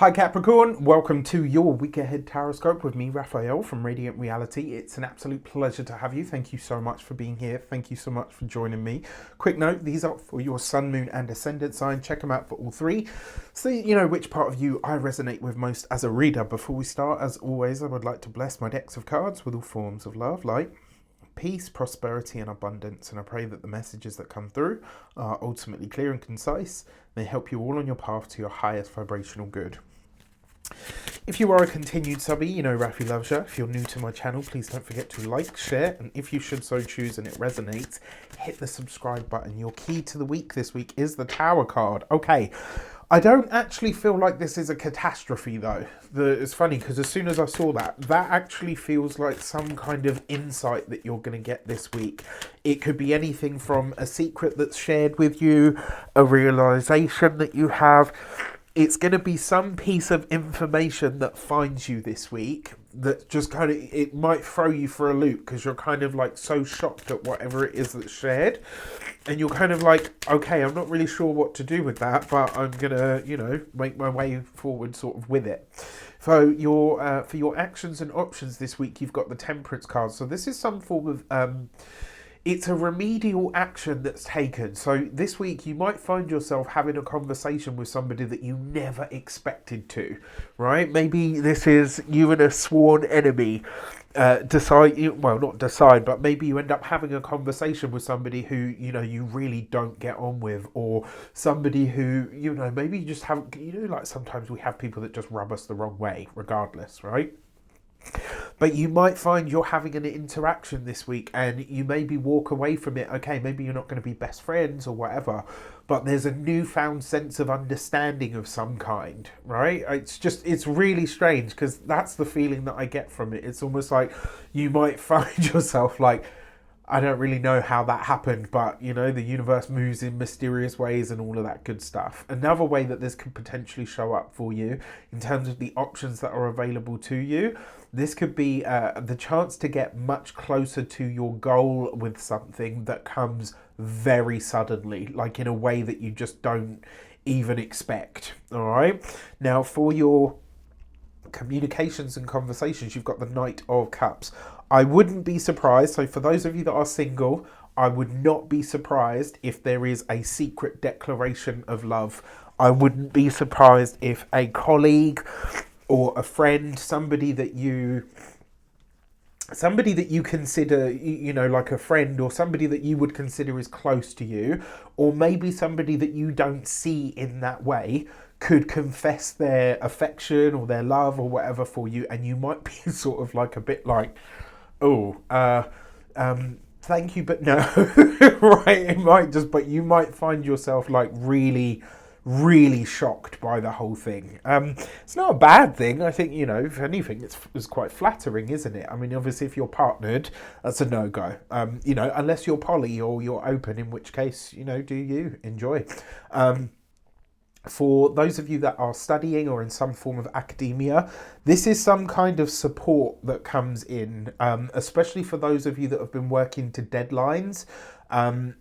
Hi Capricorn, welcome to your week ahead taroscope with me, Raphael from Radiant Reality. It's an absolute pleasure to have you. Thank you so much for being here. Thank you so much for joining me. Quick note, these are for your sun, moon and ascendant sign. Check them out for all three. See, you know which part of you I resonate with most as a reader. Before we start, as always, I would like to bless my decks of cards with all forms of love, light, peace, prosperity and abundance, and I pray that the messages that come through are ultimately clear and concise. They help you all on your path to your highest vibrational good. If you are a continued subby, you know Rafi loves you. If you're new to my channel, please don't forget to like, share, and if you should so choose and it resonates, hit the subscribe button. Your key to the week this week is the Tower card. Okay, I don't actually feel like this is a catastrophe though. It's funny because as soon as I saw that actually feels like some kind of insight that you're going to get this week. It could be anything from a secret that's shared with you, a realization that you have. It's going to be some piece of information that finds you this week that just kind of, it might throw you for a loop because you're kind of like so shocked at whatever it is that's shared. And you're kind of like, okay, I'm not really sure what to do with that, but I'm going to, you know, make my way forward sort of with it. So for your actions and options this week, you've got the Temperance card. So this is some form of... it's a remedial action that's taken. So this week you might find yourself having a conversation with somebody that you never expected to, right? Maybe this is you and a sworn enemy but maybe you end up having a conversation with somebody who, you know, you really don't get on with, or somebody who, you know, maybe you just have, you know, like sometimes we have people that just rub us the wrong way regardless, right? But you might find you're having an interaction this week and you maybe walk away from it. Okay, maybe you're not going to be best friends or whatever, but there's a newfound sense of understanding of some kind, right? It's really strange because that's the feeling that I get from it. It's almost like you might find yourself like, I don't really know how that happened, but, you know, the universe moves in mysterious ways and all of that good stuff. Another way that this could potentially show up for you in terms of the options that are available to you, this could be the chance to get much closer to your goal with something that comes very suddenly, like in a way that you just don't even expect. All right. Now, for your communications and conversations, you've got the Knight of Cups. I wouldn't be surprised, so for those of you that are single, I would not be surprised if there is a secret declaration of love. I wouldn't be surprised if a colleague or a friend, somebody that you consider, you know, like a friend or somebody that you would consider is close to you, or maybe somebody that you don't see in that way, could confess their affection or their love or whatever for you, and you might be sort of like a bit like, thank you, but no, right? It might just, but you might find yourself like really, really shocked by the whole thing. It's not a bad thing. I think, you know, if anything, it's quite flattering, isn't it? I mean, obviously, if you're partnered, that's a no-go. You know, unless you're poly or you're open, in which case, you know, do you enjoy? For those of you that are studying or in some form of academia, this is some kind of support that comes in, especially for those of you that have been working to deadlines.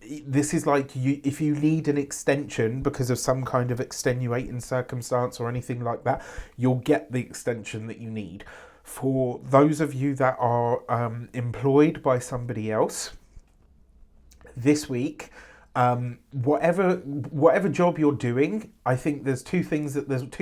This is like if you need an extension because of some kind of extenuating circumstance or anything like that, you'll get the extension that you need. For those of you that are employed by somebody else, this week, whatever job you're doing, I think there's two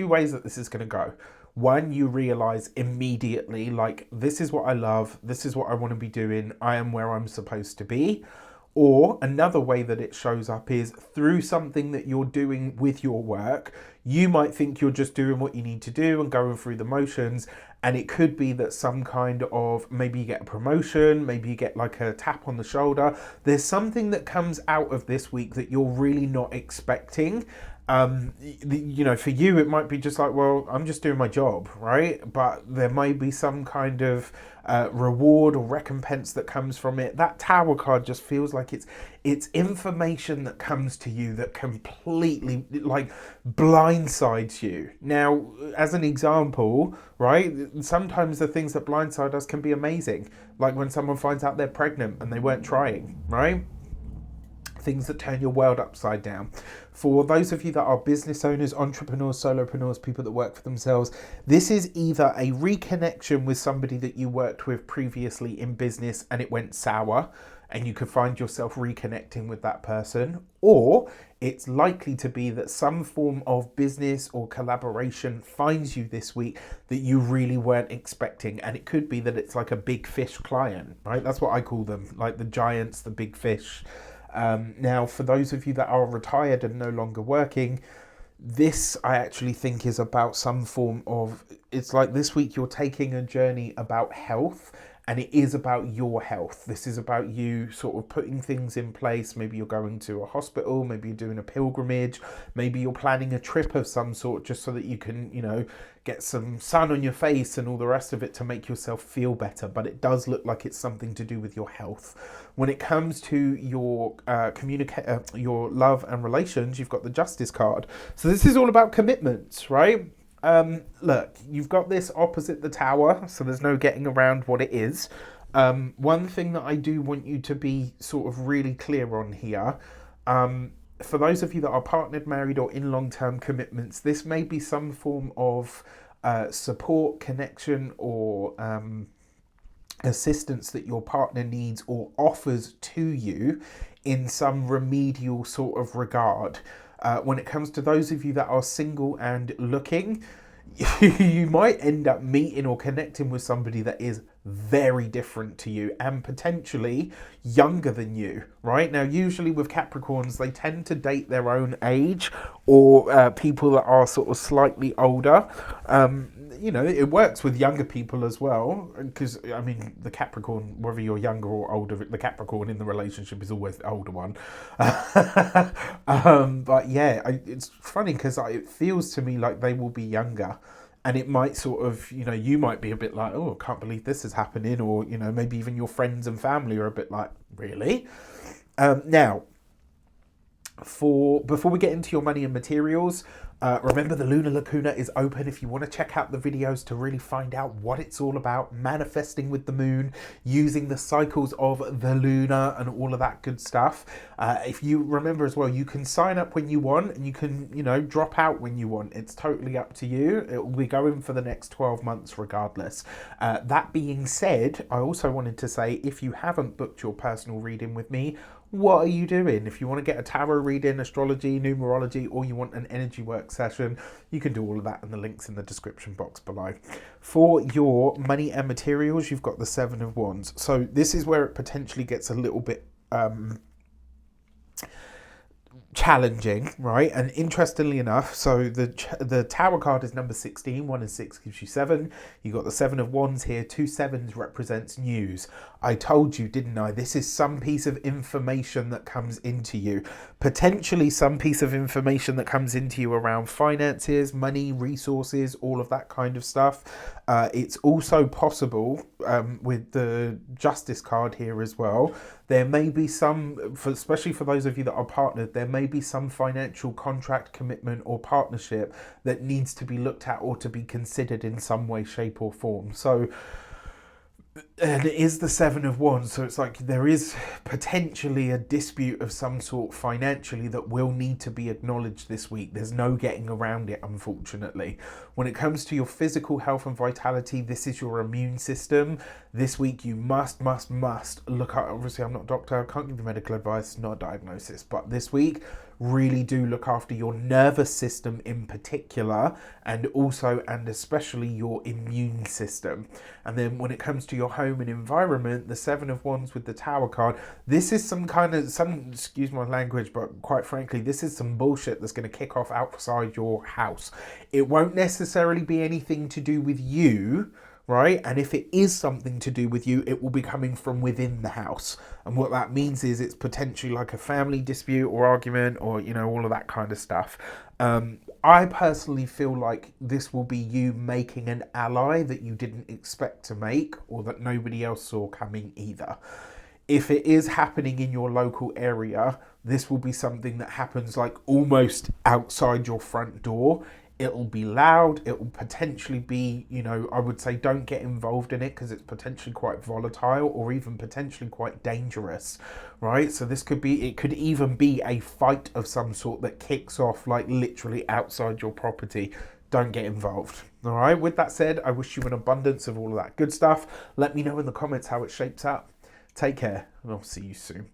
ways that this is going to go. One, you realize immediately, like, this is what I love, this is what I want to be doing, I am where I'm supposed to be. Or another way that it shows up is through something that you're doing with your work. You might think you're just doing what you need to do and going through the motions. And it could be that some kind of, maybe you get a promotion, maybe you get like a tap on the shoulder. There's something that comes out of this week that you're really not expecting. You know, for you, it might be just like, well, I'm just doing my job, right? But there may be some kind of reward or recompense that comes from it. That Tower card just feels like it's information that comes to you that completely like blindsides you. Now, as an example, right, sometimes the things that blindside us can be amazing. Like when someone finds out they're pregnant and they weren't trying, right? things that turn your world upside down. For those of you that are business owners, entrepreneurs, solopreneurs, people that work for themselves, this is either a reconnection with somebody that you worked with previously in business and it went sour, and you could find yourself reconnecting with that person, or it's likely to be that some form of business or collaboration finds you this week that you really weren't expecting. And it could be that it's like a big fish client, right? That's what I call them, like the giants, the big fish. Now, for those of you that are retired and no longer working, this I actually think is about some form of, it's like this week you're taking a journey about health. And it is about your health. This is about you sort of putting things in place. Maybe you're going to a hospital, maybe you're doing a pilgrimage, maybe you're planning a trip of some sort just so that you can, you know, get some sun on your face and all the rest of it to make yourself feel better. But it does look like it's something to do with your health. When it comes to your your love and relations, you've got the Justice card. So this is all about commitments, right? Look, you've got this opposite the Tower, so there's no getting around what it is. One thing that I do want you to be sort of really clear on here, for those of you that are partnered, married, or in long-term commitments, this may be some form of support, connection, or assistance that your partner needs or offers to you in some remedial sort of regard. When it comes to those of you that are single and looking, you might end up meeting or connecting with somebody that is very different to you and potentially younger than you, right? Now, usually with Capricorns, they tend to date their own age or people that are sort of slightly older. You know, it works with younger people as well, because, I mean, the Capricorn, whether you're younger or older, the Capricorn in the relationship is always the older one. But yeah, it's funny because it feels to me like they will be younger. And it might sort of, you know, you might be a bit like, oh, I can't believe this is happening. Or, you know, maybe even your friends and family are a bit like, really? Now, before we get into your money and materials, remember the Lunar Lacuna is open if you want to check out the videos to really find out what it's all about, manifesting with the moon, using the cycles of the lunar and all of that good stuff. If you remember as well, you can sign up when you want and you can, you know, drop out when you want. It's totally up to you. It will be going for the next 12 months regardless. That being said, I also wanted to say, if you haven't booked your personal reading with me, what are you doing? If you want to get a tarot reading, astrology, numerology, or you want an energy work session, you can do all of that in the links in the description box below. For your money and materials, you've got the Seven of Wands. So this is where it potentially gets a little bit challenging, right? And interestingly enough, so the Tower card is number 16. 1 and 6 gives you 7. You got the Seven of Wands here. 2 sevens represents news. I told you, didn't I? This is some piece of information that comes into you. Potentially some piece of information that comes into you around finances, money, resources, all of that kind of stuff. It's also possible with the Justice card here as well. There may be some, especially for those of you that are partnered, there may be some financial contract, commitment, or partnership that needs to be looked at or to be considered in some way, shape, or form. So, and it is the Seven of Wands, so it's like there is potentially a dispute of some sort financially that will need to be acknowledged this week. There's no getting around it, unfortunately. When it comes to your physical health and vitality, this is your immune system. This week you must look at, obviously I'm not a doctor, I can't give you medical advice, not a diagnosis, but this week really do look after your nervous system in particular, and also and especially your immune system. And then when it comes to your home and environment, the Seven of Wands with the Tower card, this is some excuse my language, but quite frankly, this is some bullshit that's going to kick off outside your house. It won't necessarily be anything to do with you, right? And if it is something to do with you, it will be coming from within the house. And what that means is it's potentially like a family dispute or argument or, you know, all of that kind of stuff. I personally feel like this will be you making an ally that you didn't expect to make or that nobody else saw coming either. If it is happening in your local area, this will be something that happens like almost outside your front door. It'll be loud. It will potentially be, you know, I would say don't get involved in it because it's potentially quite volatile or even potentially quite dangerous, right? So this could be, it could even be a fight of some sort that kicks off like literally outside your property. Don't get involved. All right. With that said, I wish you an abundance of all of that good stuff. Let me know in the comments how it shapes up. Take care, and I'll see you soon.